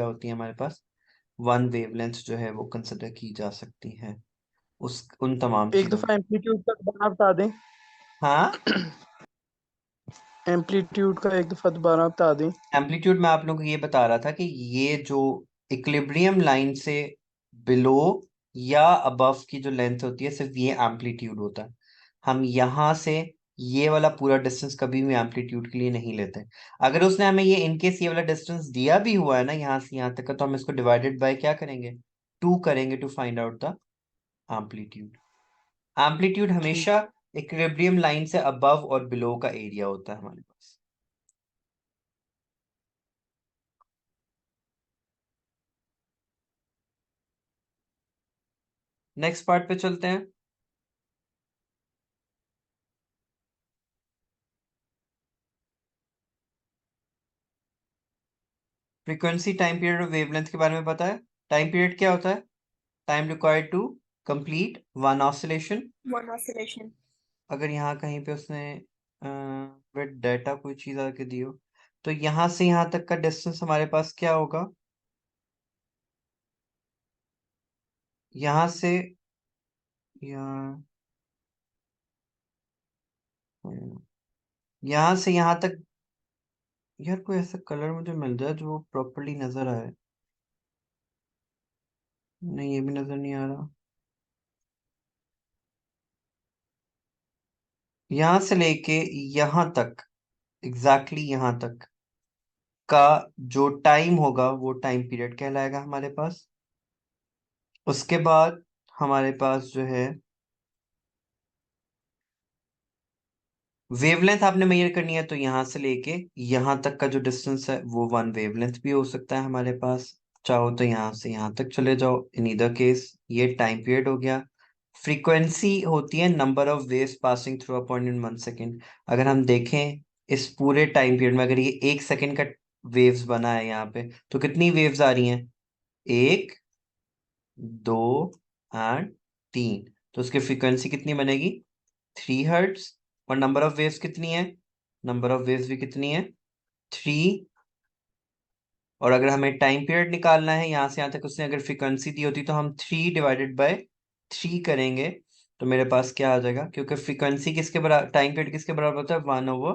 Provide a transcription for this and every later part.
होती है हमारे पास, वन वेवलेंथ जो है वो कंसिडर की जा सकती है उस उन तमाम एक चीजों। दफा एम्पलीट्यूड का दोबारा बता दें। हाँ, एम्पलीट्यूड का एक दफा दोबारा बता दें। एम्पलीट्यूड मैं आप लोगों को ये बता रहा था कि ये जो इक्विलिब्रियम लाइन से बिलो या अबव की जो लेंथ होती है सिर्फ ये एम्पलीट्यूड होता है। हम यहाँ से ये वाला पूरा डिस्टेंस कभी भी एम्पलीट्यूड के लिए नहीं लेते। अगर उसने हमें ये इनकेस ये वाला डिस्टेंस दिया भी हुआ है ना यहाँ से यहाँ तक का, तो हम इसको डिवाइडेड बाय क्या करेंगे, 2 करेंगे to find out the amplitude. Amplitude ठीक। हमेशा इक्विलिब्रियम लाइन से अबव और बिलो का एरिया होता है हमारे पास। नेक्स्ट पार्ट पे चलते हैं। फ्रीक्वेंसी, टाइम पीरियड और वेवलेंथ के बारे में पता है। टाइम पीरियड क्या होता है, time required to complete one oscillation. One oscillation. अगर यहाँ कहीं पे उसने विद डाटा कोई चीज आके दी हो, तो यहाँ से यहाँ तक का डिस्टेंस हमारे पास क्या होगा, यहाँ से यहाँ यहाँ से यहाँ तक। यार कोई ऐसा कलर मुझे मिल जाए जो प्रॉपरली नजर आए। नहीं, ये भी नजर नहीं आ रहा। यहाँ से लेके यहाँ तक, एग्जैक्टली यहाँ तक का जो टाइम होगा वो टाइम पीरियड कहलाएगा हमारे पास। उसके बाद हमारे पास जो है वेवलेंथ आपने मेजर करनी है, तो यहाँ से लेके यहाँ तक का जो डिस्टेंस है वो वन वेवलेंथ भी हो सकता है हमारे पास। चाहो तो यहाँ से यहाँ तक चले जाओ, इन ईदर केस। ये टाइम पीरियड हो गया। फ्रीक्वेंसी होती है number of waves passing through a point in 1 second. अगर हम देखें इस पूरे टाइम पीरियड में, अगर ये 1 सेकेंड का वेव्स बना है यहाँ पे, तो कितनी वेव्स आ रही हैं, 1, 2 एंड 3। तो उसकी फ्रीक्वेंसी कितनी बनेगी, 3 हर्ट्ज। और नंबर ऑफ वेव्स कितनी है, नंबर ऑफ वेव्स भी कितनी है, 3। और अगर हमें टाइम पीरियड निकालना है यहाँ से यहाँ तक, उसने अगर फ्रीक्वेंसी दी होती तो हम 3/3 करेंगे। तो मेरे पास क्या आ जाएगा, क्योंकि फ्रीक्वेंसी किसके बराबर, टाइम पीरियड किसके बराबर होता है, 1/,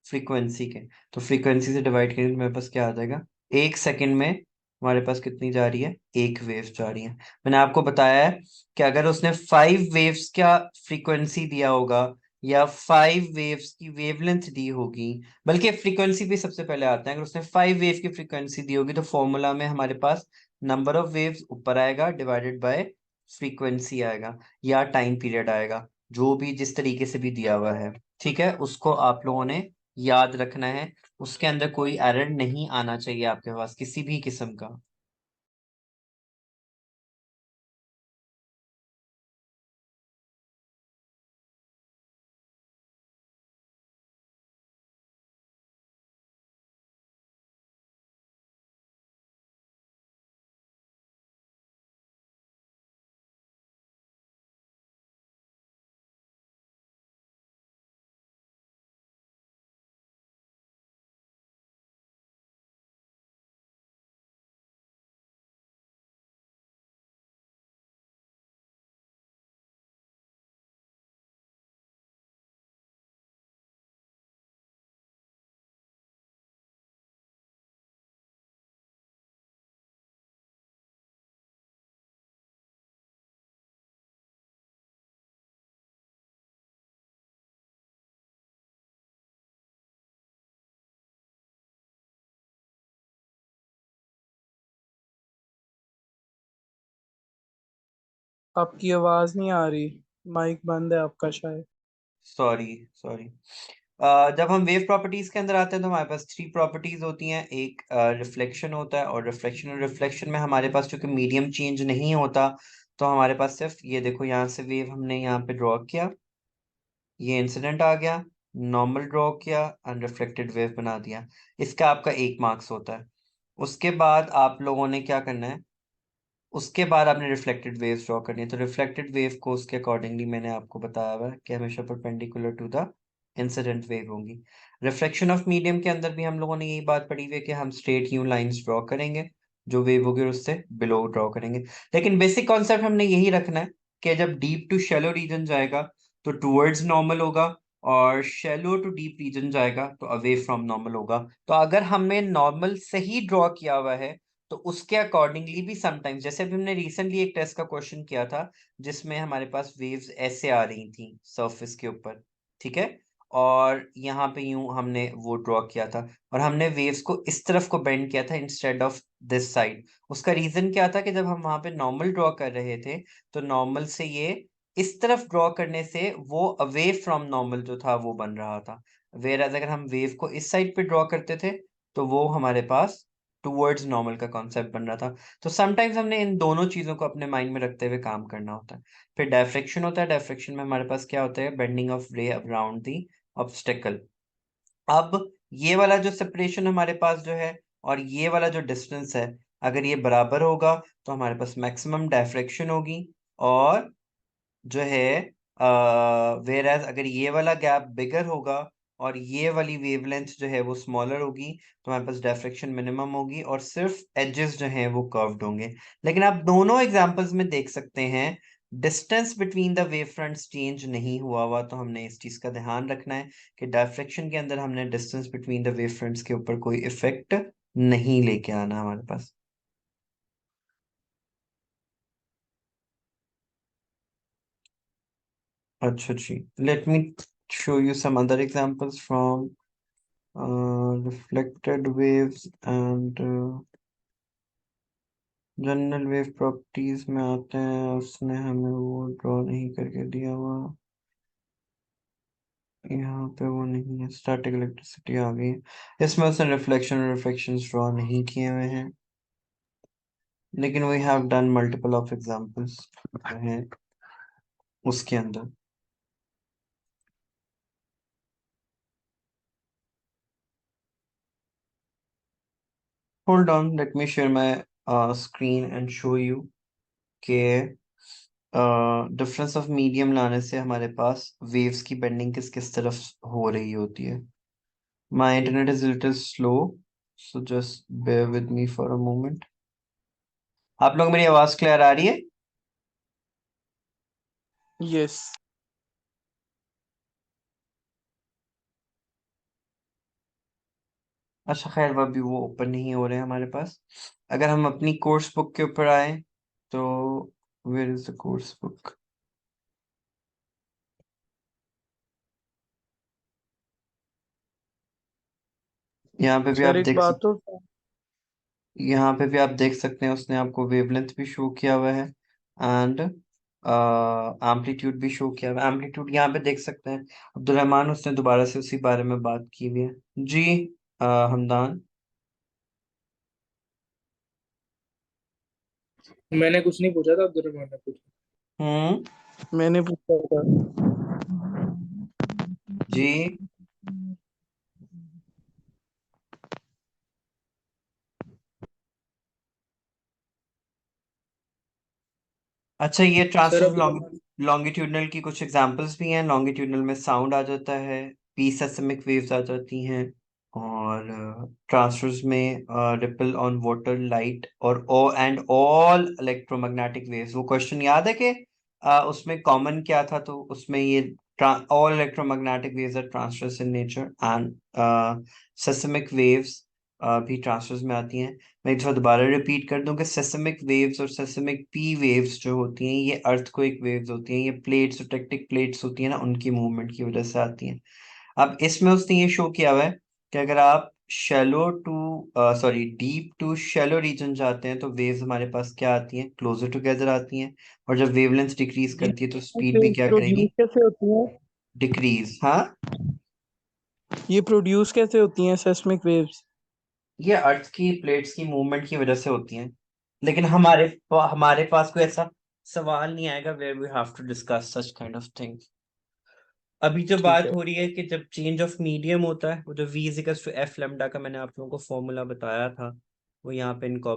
फ्रीक्वेंसी के। तो फ्रीक्वेंसी से डिवाइड करेंगे तो मेरे पास क्या आ जाएगा, 1 सेकेंड में हमारे पास कितनी जा रही है, 1 वेव जा रही है। मैंने आपको बताया है कि अगर उसने 5 वेव्स का फ्रीक्वेंसी दिया होगा या 5 वेव्स की वेवलेंथ दी होगी, बल्कि फ्रीक्वेंसी भी सबसे पहले आता है। अगर उसने 5 वेव की फ्रीक्वेंसी दी होगी तो फॉर्मूला में हमारे पास नंबर ऑफ वेव्स ऊपर आएगा डिवाइडेड बाय फ्रीक्वेंसी आएगा या टाइम पीरियड आएगा, जो भी जिस तरीके से भी दिया हुआ है। ठीक है, उसको आप लोगों ने याद रखना है। उसके अंदर कोई एरर नहीं आना चाहिए आपके पास किसी भी किस्म का। आपकी आवाज नहीं आ रही। माइक बंद है आपका शायद। Sorry sorry. जब हम वेव प्रॉपर्टीज के अंदर आते हैं तो हमारे पास 3 प्रॉपर्टीज होती हैं। एक रिफ्लेक्शन होता है, और रिफ्लेक्शन में हमारे पास चूंकि मीडियम चेंज नहीं होता, तो हमारे पास सिर्फ ये देखो, यहाँ से वेव हमने यहाँ पे ड्रॉ किया, ये इंसिडेंट आ गया, नॉर्मल ड्रॉ किया, अनरिफ्लेक्टेड वेव बना दिया। इसका आपका 1 मार्क्स होता है। उसके बाद आप लोगों ने क्या करना है, उसके बाद आपने रिफ्लेक्टेड वेव्स ड्रॉ करनी है। तो रिफ्लेक्टेड वेव को उसके अकॉर्डिंगली मैंने आपको बताया हुआ है कि हमेशा perpendicular to the incident wave होंगी। रिफ्लेक्शन ऑफ मीडियम के अंदर भी हम लोगों ने यही बात पढ़ी हुई है कि हम स्ट्रेट यू लाइंस ड्रॉ करेंगे, जो वेव होगी उससे बिलो ड्रॉ करेंगे। लेकिन बेसिक कॉन्सेप्ट हमने यही रखना है कि जब डीप टू शैलो रीजन जाएगा तो टूवर्ड्स नॉर्मल होगा, और शैलो टू डीप रीजन जाएगा तो अवे फ्रॉम नॉर्मल होगा। तो अगर हमें नॉर्मल सही ड्रॉ किया हुआ है तो उसके अकॉर्डिंगली भी समटाइम्स, जैसे अभी हमने रिसेंटली एक टेस्ट का क्वेश्चन किया था जिसमें हमारे पास वेव्स ऐसे आ रही थी सरफेस के ऊपर, ठीक है, और यहाँ पे यूं हमने वो ड्रॉ किया था, और हमने वेव्स को इस तरफ को बेंड किया था इंस्टेड ऑफ दिस साइड। उसका रीजन क्या था कि जब हम वहां पे नॉर्मल ड्रॉ कर रहे थे तो नॉर्मल से ये इस तरफ ड्रॉ करने से वो अवे फ्रॉम नॉर्मल जो था वो बन रहा था, वेयर एज अगर हम वेव को इस साइड पे ड्रॉ करते थे तो वो हमारे पास टूवर्ड्स नॉर्मल का कॉन्सेप्ट बन रहा था। तो समटाइम्स हमने इन दोनों चीजों को अपने माइंड में रखते हुए काम करना होता है। फिर डायफ्रेक्शन होता है, डायफ्रेक्शन में हमारे पास क्या होता है, बेंडिंग ऑफ रे अराउंड दी ऑब्स्टेकल। अब ये वाला जो सेपरेशन हमारे पास जो है और ये वाला जो डिस्टेंस है, अगर ये बराबर होगा तो हमारे पास मैक्सिमम डायफ्रेक्शन होगी, और जो है वेयर एज अगर ये वाला गैप बिगर होगा और ये वाली वेवलेंथ जो है वो स्मॉलर होगी तो हमारे पास डायफ्रेक्शन मिनिमम होगी और सिर्फ एजेस जो हैं वो कर्व्ड होंगे। लेकिन आप दोनों एग्जांपल्स में देख सकते हैं distance between the wave fronts change नहीं हुआ हुआ, तो हमने इस चीज का ध्यान रखना है कि डायफ्रेक्शन के अंदर हमने distance between the wave fronts के ऊपर कोई इफेक्ट नहीं लेके आना हमारे पास। अच्छा जी, let me show you some other examples from reflected waves and general wave properties में आते हैं। उसने हमें वो ड्रॉ नहीं करके दिया हुआ, यहाँ पे वो नहीं है, स्टैटिक इलेक्ट्रिसिटी आ गई है। इसमें उसने रिफ्लेक्शन और रिफ्लेक्शंस ड्रॉ नहीं किए हुए हैं, लेकिन we have done multiple of examples हैं उसके अंदर। Hold on, let me share my screen and show you के डिफरेंस ऑफ मीडियम लाने से हमारे पास वेव्स की बेंडिंग किस किस तरफ हो रही होती है। My internet is little slow, so just bear with me for a moment. आप लोग मेरी आवाज क्लियर आ रही है? यस। अच्छा खैर, वो अभी वो ओपन नहीं हो रहे हैं हमारे पास। अगर हम अपनी कोर्स बुक के ऊपर आए तो where is the course book. यहाँ पे भी आप सर एक देख बात सकते तो यहाँ पे भी आप देख सकते हैं उसने आपको वेवलेंथ भी शो किया हुआ है एंड एम्पलीट्यूड भी शो किया हुआ है। एम्पलीट्यूड यहाँ पे देख सकते हैं। अब्दुल रहमान उसने दोबारा से उसी बारे में बात की हुई है जी। हमदान। मैंने कुछ नहीं पूछा था, अब्दुल रहमान ने पूछा। हम्म। मैंने पूछा था। जी। अच्छा, ये sir transverse Abdul Rahman. Longitudinal की कुछ एग्जांपल्स भी हैं। लॉन्गिट्यूडनल में साउंड आ जाता है, पी सेसमिक वेव्स आ जाती हैं, और ट्रांसवर्स में रिपल ऑन वाटर, लाइट, और ओ एंड ऑल इलेक्ट्रोमैग्नेटिक वेव्स। वो क्वेश्चन याद है कि उसमें कॉमन क्या था? तो उसमें ये all electromagnetic waves are transverse in nature and seismic waves भी ट्रांसवर्स में आती हैं। मैं एक दफा दोबारा रिपीट कर दूं कि सेसमिक वेव्स और सेसमिक पी वेव्स जो होती हैं ये अर्थक्वेक वेव्स होती हैं। ये प्लेट्स और टेक्टिक प्लेट्स होती हैं ना, उनकी मूवमेंट की वजह से आती हैं। अब इसमें उसने ये शो किया हुआ है कि अगर आप shallow to sorry deep to shallow region जाते हैं तो वेव्स हमारे पास क्या आती हैं, क्लोजर टुगेदर आती हैं, और जब वेवलेंथ डिक्रीज ये करती है तो स्पीड भी क्या प्रोड्यूस करेगी, कैसे होती हैं? डिक्रीज। हाँ, ये प्रोड्यूस कैसे होती हैं सेस्मिक वेव्स? ये अर्थ की प्लेट्स की मूवमेंट की वजह से होती हैं। लेकिन हमारे पास कोई ऐसा सवाल नहीं आएगा where we have to discuss such kind of things. अभी जो ठीक बात है। हो रही है कि जब चेंज ऑफ मीडियम होता है, वो जो v is to F lambda का मैंने आप लोगों को फॉर्मूला बताया था, वो यहाँ पे इनको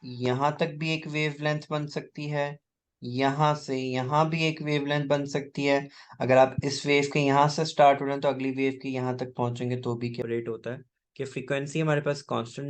यहाँ तक भी एक वेवलेंथ बन सकती है, यहाँ से यहाँ भी एक वेवलेंथ बन सकती है। अगर आप इस वेव के यहाँ से स्टार्ट हो रहे हैं तो अगली वेव के यहाँ तक पहुंचेंगे तो भी क्या रेट होता है कि फ्रीक्वेंसी हमारे पास कांस्टेंट